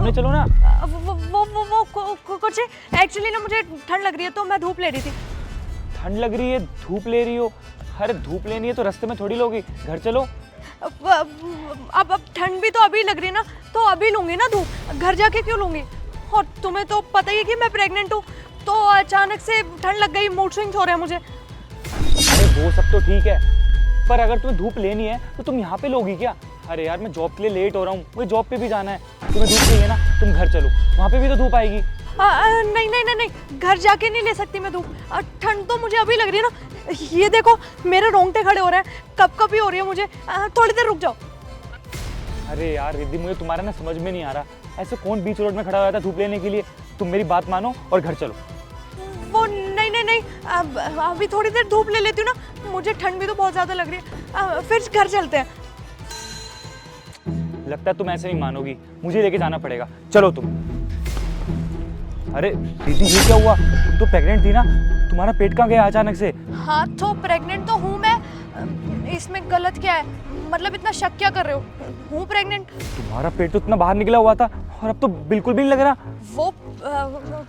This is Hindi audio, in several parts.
सामने चलो ना। कुछ एक्चुअली ना मुझे ठंड लग रही है तो मैं धूप ले रही थी। ठंड लग रही है, धूप ले रही हो? अरे धूप लेनी है तो रास्ते में थोड़ी लोगी, घर चलो। अब ठंड भी तो अभी लग रही है ना, तो अभी लूंगी ना धूप, घर जाके क्यों लूंगी? और तुम्हें तो पता ही है कि मैं प्रेग्नेंट हूँ, तो अचानक से ठंड लग गई, मूड स्विंग्स हो रहे हैं मुझे। अरे वो सब तो ठीक है, पर अगर तुम्हें धूप लेनी है तो तुम यहाँ पे लोगी क्या? अरे यार मैं जॉब के लिए लेट हो रहा हूँ, मुझे जॉब पे भी जाना है। तुम्हें धूप चाहिए ना, तुम घर चलो, वहाँ पे भी तो धूप आएगी। नहीं नहीं नहीं नहीं, घर जाके नहीं ले सकती मैं धूप। ठंड तो मुझे अभी लग रही है ना, ये देखो मेरे रोंगटे खड़े हो रहे हैं, कब ही हो रही है मुझे। थोड़ी देर रुक जाओ। अरे यार रिद्धि, मुझे तुम्हारा ना समझ में नहीं आ रहा, ऐसे कौन बीच रोड में खड़ा हुआ था धूप लेने के लिए? तुम मेरी बात मानो और घर चलो। वो नहीं नहीं नहीं, अभी थोड़ी देर धूप ले लेती हूँ ना, मुझे ठंड भी तो बहुत ज़्यादा लग रही है, फिर घर चलते हैं। लगता है तुम ऐसे नहीं मानोगी, मुझे लेके जाना पड़ेगा, चलो तुम। अरे दीदी ये क्या हुआ? तुम तो प्रेग्नेंट थी ना, तुम्हारा पेट कहाँ गया अचानक से? हाँ तो प्रेग्नेंट तो हूँ मैं, इसमें गलत क्या है? मतलब इतना शक क्या कर रहे हो? हूँ प्रेग्नेंट। तुम्हारा पेट तो इतना बाहर निकला हुआ था और अब तो बिल्कुल भी नहीं लग रहा। वो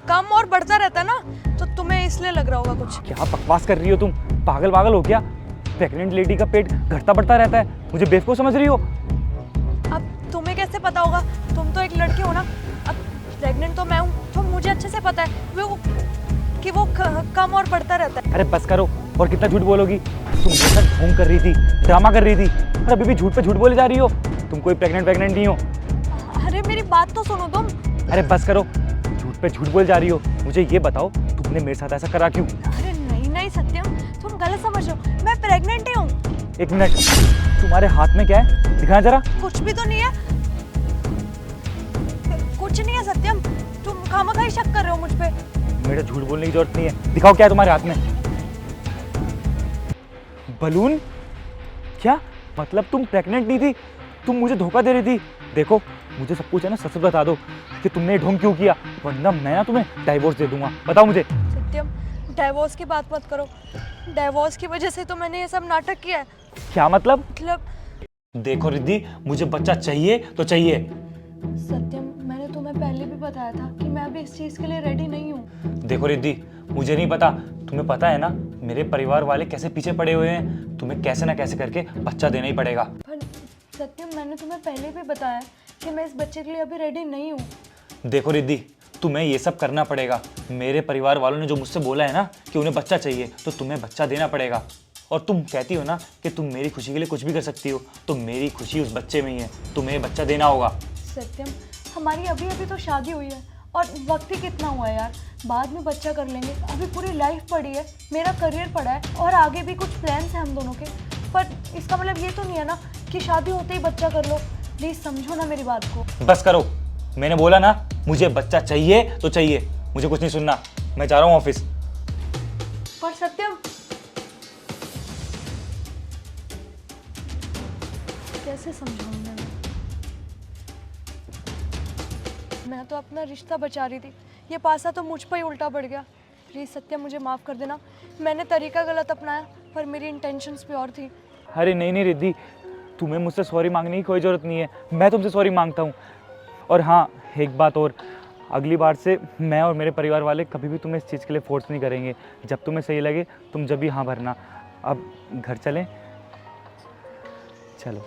कम और बढ़ता रहता ना, तो तुम्हें इसलिए लग रहा होगा कुछ। क्या बकवास कर रही हो तुम? पागल पागल हो क्या? प्रेग्नेंट लेडी का पेट घटता बढ़ता रहता है, मुझे बेवकूफ समझ रही हो? अब तुम्हें कैसे पता होगा? तुम तो एक लड़की हो ना, अब प्रेग्नेंट तो मैं हूँ, तो मुझे अच्छे से पता है वो कम और बढ़ता रहता है। अरे बस करो, और कितना झूठ बोलोगी? तुम मेरे साथ ढोंग कर रही थी, ड्रामा कर रही थी, और अभी भी झूठ पे झूठ बोले जा रही हो। तुम कोई प्रेग्नेंट नहीं हो। अरे मेरी बात तो सुनो तुम। अरे बस करो, झूठ पे झूठ बोल जा रही हो। मुझे ये बताओ तुमने मेरे साथ ऐसा करा क्यों? अरे नहीं नहीं सत्यम, तुम गलत समझ रहे हो, मैं प्रेग्नेंट ही हूँ। एक मिनट, तुम्हारे हाथ में क्या है? दिखाना जरा। कुछ भी तो नहीं है, कुछ नहीं है सत्यम, तुम खामखा ही शक कर रहे हो मुझ पे। मेरे झूठ बोलने की जरूरत नहीं है, दिखाओ क्या है तुम्हारे हाथ में। बलून? क्या मतलब तुम प्रेग्नेंट नहीं थी, तुम मुझे धोखा दे रही थी? देखो मुझे सब कुछ है ना, सच बता दो कि तुमने ये ढोंग क्यों किया, वरना मैं ना तुम्हें डाइवोर्स दे दूंगा। बताओ मुझे। सत्यम डाइवोर्स की बात मत करो, डाइवोर्स की वजह से तो मैंने ये सब नाटक किया है। क्या मतलब? मतलब देखो रिद्धि, मुझे बच्चा चाहिए तो चाहिए। सत्यम मैंने तुम्हें पहले भी बताया था कि मैं अभी इस चीज़ के लिए रेडी नहीं हूँ। देखो रिद्धि, मुझे नहीं पता, तुम्हें पता है ना मेरे परिवार वाले कैसे पीछे पड़े हुए हैं, तुम्हें कैसे ना कैसे करके बच्चा देना ही पड़ेगा। पर सत्यम मैंने तुम्हें पहले भी बताया कि मैं इस बच्चे के लिए अभी रेडी नहीं हूँ। देखो रिद्धि, तुम्हें ये सब करना पड़ेगा। मेरे परिवार वालों ने जो मुझसे बोला है ना कि उन्हें बच्चा चाहिए, तो तुम्हें बच्चा देना पड़ेगा। और तुम कहती हो ना कि तुम मेरी खुशी के लिए कुछ भी कर सकती हो, तो मेरी खुशी उस बच्चे में ही है, तुम्हें बच्चा देना होगा। सत्यम हमारी अभी अभी तो शादी हुई है और वक्त ही कितना हुआ है यार, बाद में बच्चा कर लेंगे, अभी पूरी लाइफ पड़ी है, मेरा करियर पड़ा है और आगे भी कुछ प्लान्स हैं हम दोनों के। पर इसका मतलब ये तो नहीं है ना कि शादी होते ही बच्चा कर लो। प्लीज समझो ना मेरी बात को। बस करो, मैंने बोला ना मुझे बच्चा चाहिए तो चाहिए, मुझे कुछ नहीं सुनना, मैं जा रहा हूँ ऑफिस। पर सत्यम कैसे समझाऊं मैं तो अपना रिश्ता बचा रही थी, ये पासा तो मुझ पर ही उल्टा पड़ गया। प्लीज सत्यम मुझे माफ कर देना, मैंने तरीका गलत अपनाया, पर मेरी इंटेंशंस भी और थी। अरे नहीं नहीं रिद्धि, तुम्हें मुझसे सॉरी मांगने की कोई ज़रूरत नहीं है, मैं तुमसे सॉरी मांगता हूँ। और हाँ एक बात और, अगली बार से मैं और मेरे परिवार वाले कभी भी तुम्हें इस चीज़ के लिए फोर्स नहीं करेंगे। जब तुम्हें सही लगे तुम जब भी हाँ भरना। अब घर चलें? चलो।